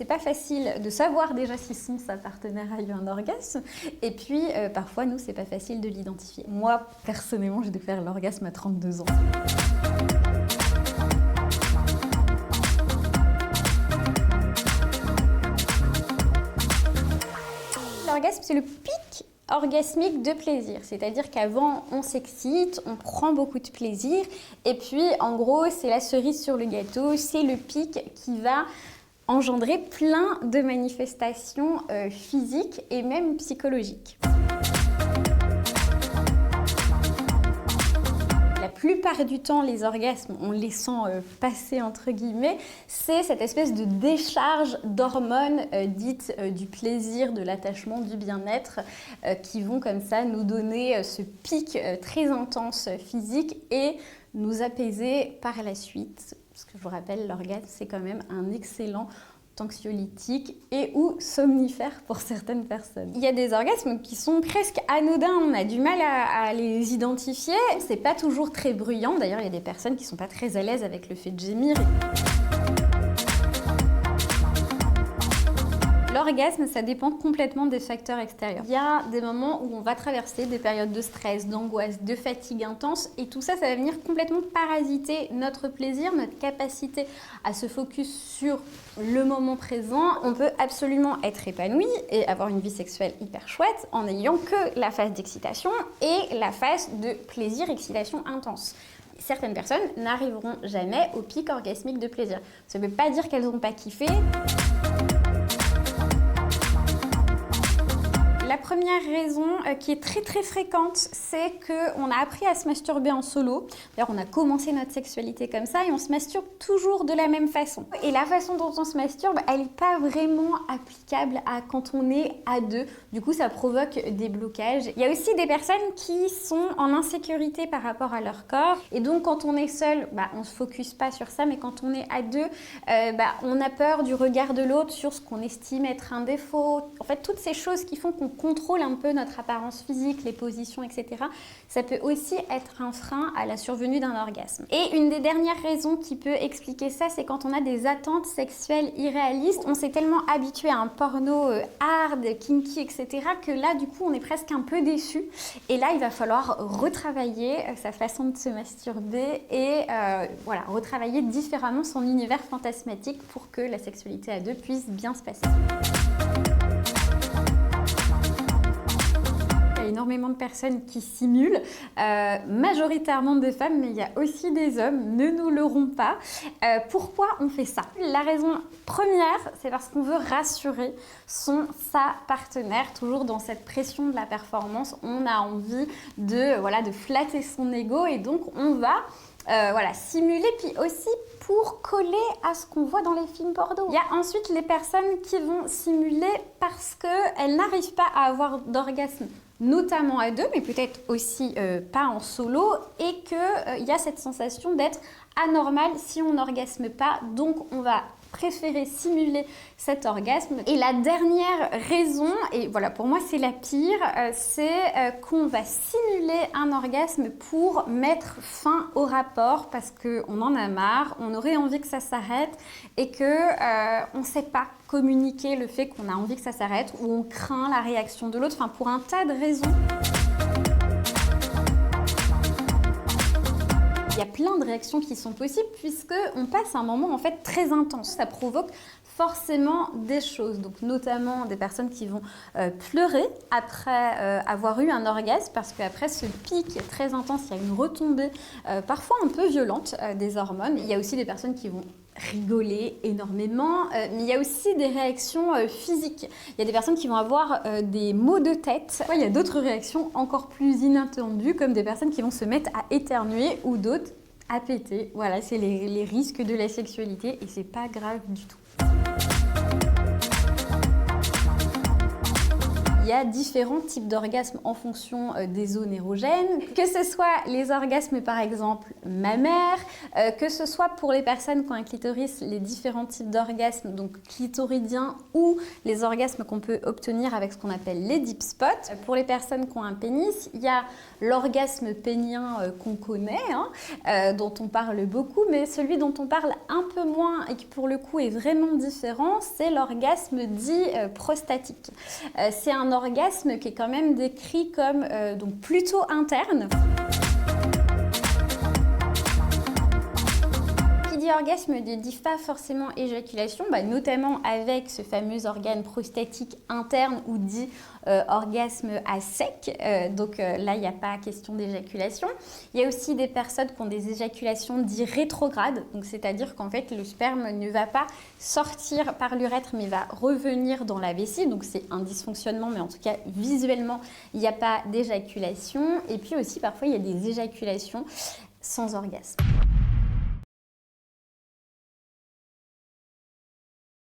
C'est pas facile de savoir déjà si sa partenaire a eu un orgasme. Et puis, parfois, nous, c'est pas facile de l'identifier. Moi, personnellement, j'ai dû faire l'orgasme à 32 ans. L'orgasme, c'est le pic orgasmique de plaisir, c'est-à-dire qu'avant on s'excite, on prend beaucoup de plaisir et puis en gros c'est la cerise sur le gâteau, c'est le pic qui va engendrer plein de manifestations physiques et même psychologiques. La plupart du temps, les orgasmes, on les sent passer entre guillemets, c'est cette espèce de décharge d'hormones dites du plaisir, de l'attachement, du bien-être, qui vont comme ça nous donner ce pic très intense physique et nous apaiser par la suite. Parce que je vous rappelle, l'orgasme, c'est quand même un excellent anxiolytique et ou somnifère pour certaines personnes. Il y a des orgasmes qui sont presque anodins, on a du mal à les identifier. C'est pas toujours très bruyant, d'ailleurs il y a des personnes qui sont pas très à l'aise avec le fait de gémir. L'orgasme, ça dépend complètement des facteurs extérieurs. Il y a des moments où on va traverser des périodes de stress, d'angoisse, de fatigue intense et tout ça, ça va venir complètement parasiter notre plaisir, notre capacité à se focus sur le moment présent. On peut absolument être épanoui et avoir une vie sexuelle hyper chouette en n'ayant que la phase d'excitation et la phase de plaisir, excitation intense. Certaines personnes n'arriveront jamais au pic orgasmique de plaisir. Ça ne veut pas dire qu'elles n'ont pas kiffé. La première raison qui est très fréquente, c'est qu'on a appris à se masturber en solo. D'ailleurs, on a commencé notre sexualité comme ça et on se masturbe toujours de la même façon. Et la façon dont on se masturbe, elle n'est pas vraiment applicable à quand on est à deux. Du coup, ça provoque des blocages. Il y a aussi des personnes qui sont en insécurité par rapport à leur corps. Et donc, quand on est seul, on ne se focus pas sur ça. Mais quand on est à deux, on a peur du regard de l'autre sur ce qu'on estime être un défaut. En fait, toutes ces choses qui font qu'on contrôle un peu notre apparence physique, les positions, etc. Ça peut aussi être un frein à la survenue d'un orgasme. Et une des dernières raisons qui peut expliquer ça, c'est quand on a des attentes sexuelles irréalistes. On s'est tellement habitué à un porno hard, kinky, etc. que là, du coup, on est presque un peu déçu. Et là, il va falloir retravailler sa façon de se masturber et retravailler différemment son univers fantasmatique pour que la sexualité à deux puisse bien se passer. Énormément de personnes qui simulent, majoritairement des femmes, mais il y a aussi des hommes, ne nous leurrons pas. Pourquoi on fait ça? La raison première, c'est parce qu'on veut rassurer sa partenaire, toujours dans cette pression de la performance. On a envie de flatter son ego et donc on va simuler, puis aussi pour coller à ce qu'on voit dans les films porno. Il y a ensuite les personnes qui vont simuler parce qu'elles n'arrivent pas à avoir d'orgasme, notamment à deux, mais peut-être aussi pas en solo, et qu'il y a cette sensation d'être anormal si on n'orgasme pas, donc on va préférer simuler cet orgasme. Et la dernière raison, et voilà pour moi c'est la pire, c'est qu'on va simuler un orgasme pour mettre fin au rapport parce qu'on en a marre, on aurait envie que ça s'arrête et qu'on ne sait pas communiquer le fait qu'on a envie que ça s'arrête ou on craint la réaction de l'autre, pour un tas de raisons. Il y a plein de réactions qui sont possibles puisqu'on passe un moment en fait très intense. Ça provoque forcément des choses, donc notamment des personnes qui vont pleurer après avoir eu un orgasme parce qu'après ce pic très intense, il y a une retombée parfois un peu violente des hormones. Il y a aussi des personnes qui vont rigoler énormément, mais il y a aussi des réactions physiques. Il y a des personnes qui vont avoir des maux de tête. Il y a d'autres réactions encore plus inattendues, comme des personnes qui vont se mettre à éternuer ou d'autres à péter. Voilà, c'est les risques de la sexualité et c'est pas grave du tout. Il y a différents types d'orgasmes en fonction des zones érogènes, que ce soit les orgasmes par exemple mammaires, que ce soit pour les personnes qui ont un clitoris, les différents types d'orgasmes, donc clitoridiens, ou les orgasmes qu'on peut obtenir avec ce qu'on appelle les deep spots. Pour les personnes qui ont un pénis, il y a l'orgasme pénien qu'on connaît, dont on parle beaucoup, mais celui dont on parle un peu moins et qui pour le coup est vraiment différent, c'est l'orgasme dit prostatique. C'est un orgasme qui est quand même décrit comme donc plutôt interne. Orgasme ne dit pas forcément éjaculation, notamment avec ce fameux organe prostatique interne ou dit orgasme à sec. Donc là, il n'y a pas question d'éjaculation. Il y a aussi des personnes qui ont des éjaculations dites rétrogrades, donc c'est-à-dire qu'en fait, le sperme ne va pas sortir par l'urètre, mais va revenir dans la vessie. Donc c'est un dysfonctionnement, mais en tout cas, visuellement, il n'y a pas d'éjaculation. Et puis aussi, parfois, il y a des éjaculations sans orgasme.